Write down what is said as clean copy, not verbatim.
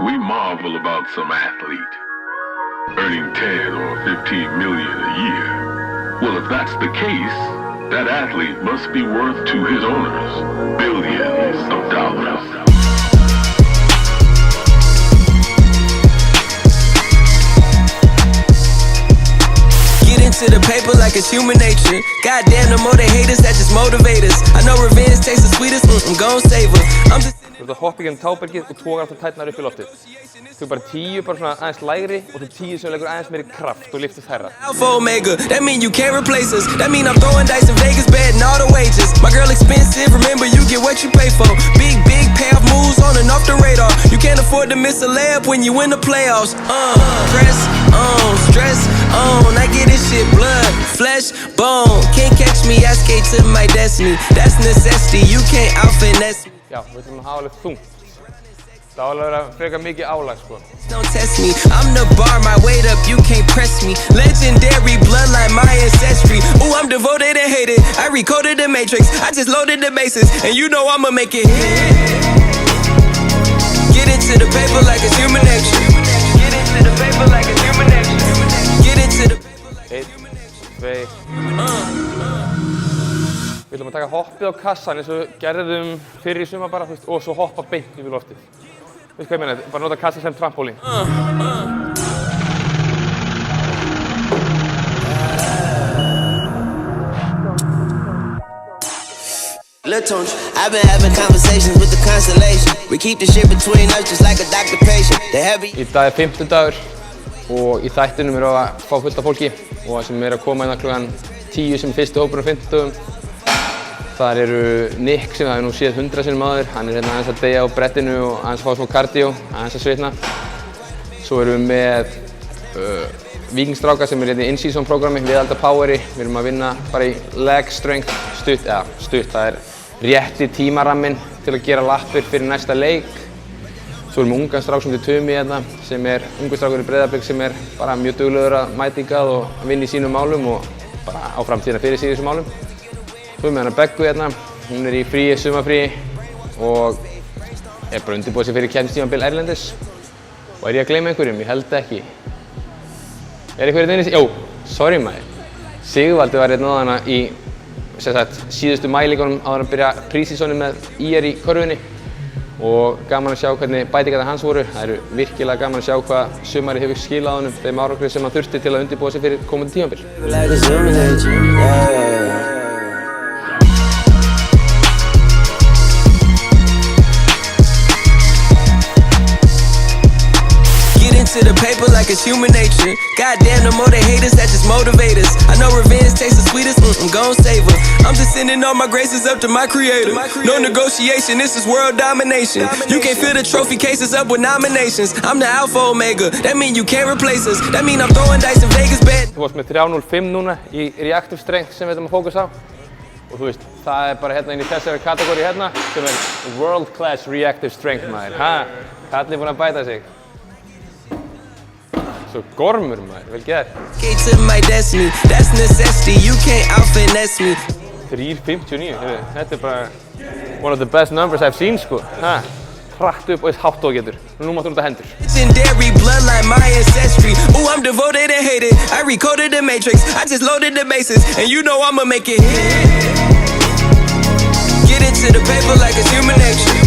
We marvel about some athlete earning 10 or 15 million a year. Well, if that's the case, that athlete must be worth to his owners billions of dollars. To the paper like it's human nature. Goddamn, the more they hate us, that just motivate us. I know revenge tastes the sweetest, I'm gon' save her. I'm just Þú ert að hoppa í gegnum tábergið og togar alltaf tærnar upp í loftið. Þú bara 10 bara svona aðeins lægri og þú 10 sem leggur aðeins meiri kraft og lyftir þærra. Alpha Omega, that mean you can't replace us. That mean I'm throwing dice in Vegas, betting all the wages. My girl expensive, remember you get what you pay for. Big payoff moves on and off the radar. You can't afford to miss a layup when you win the playoffs. Press on, stress on. I get this shit blood, flesh, bone. Can't catch me, I skate to my destiny. That's necessity, you can't out-finesse me. Já, við ætlum að hafa alveg þungt. Það á alveg að vera frekar mikið álag, sko. Don't test me, I'm the bar, my weight up, you can't press me. Legendary bloodline, my ancestry. Ooh, I'm devoted and hated. I recoded the matrix, I just loaded the bases, and you know I'ma make it hit. Get into the paper like it's human nature. Get into the paper like it's human nature. Get into the paper like it's human nature. 1, 2. Við ætlum að taka hoppið á kassan eins og við gerðum fyrir í sumar bara, þú veist, og svo hoppa beint yfir loftið. Þú veist hvað ég meina, bara nota kassan sem trampólín. I've been having conversations with the constellation. We keep the shit between us just like a doctor-patient. Í dag 50dagur og í þættinum erum við að fá fullt af fólki og sem að koma inn klukkan 10 sem fyrstu hópur á 50 dögum. Þar eru Nick sem það hefur nú séð 100 sinnum áður. Hann hérna aðeins að deyja á brettinu og aðeins að fá smá cardio, aðeins að svitna. Svo erum við með Víkingstráka sem hérna í in-season programmi, viðhalda poweri. Við erum að vinna bara í leg strength, stutt, það rétti tímaramminn til að gera lappir fyrir næsta leik. Svo erum við ungan strák sem heitir Tumi hérna, sem ungur strákur í Breiðablik sem bara mjög duglegur að mæta hingað og vinna í sínum málum og bara á framtíðina fyrir sig í þessum málum. Svo erum við hérna Beggu hérna, hún í fríi, sumarfríi og bara undirbúið sig fyrir keppnistímabil erlendis. Og ég að gleyma einhverjum? Ég held ekki. Einhverjum inni? Jó, sorry maður. Sigvaldi var hérna áðan í síðustu mælíkunum áður að byrja prísísónu með í körfunni og gaman að sjá hvernig bætingarnar hans voru. Það eru virkilega gaman að sjá hvað sumarið hefur skilað honum þeim árangri sem hann þurfti til að undirbúa sig fyrir komandi tímabil. To the paper like it's human nature. Goddamn, the more they hate us, that just motivate us. I know revenge tastes the sweetest, I'm gon' save her. I'm just sending all my graces up to my creator. No negotiation, this is world domination. You can't fill the trophy cases up with nominations. I'm the Alpha Omega, that mean you can't replace us. That mean I'm throwing dice in Vegas bet. Þú varst með 305 núna í reactive strength sem við ætlum að fókusa á. Og þú veist, það bara hérna inn í þessari kategóri hérna sem world class reactive strength maður. Kallinn búinn að bæta sig. Svo gormur maður, vel gert. 3:59, þetta bara one of the best numbers I've seen sko. Hratt upp og eins hátt og getur. Nú máttu nota hendur. Legendary bloodline, my ancestry. Ooh, I'm devoted and hated. I recoded the matrix, I just loaded the bases, and you know I'ma make it hit. Get into the paper like it's human nature.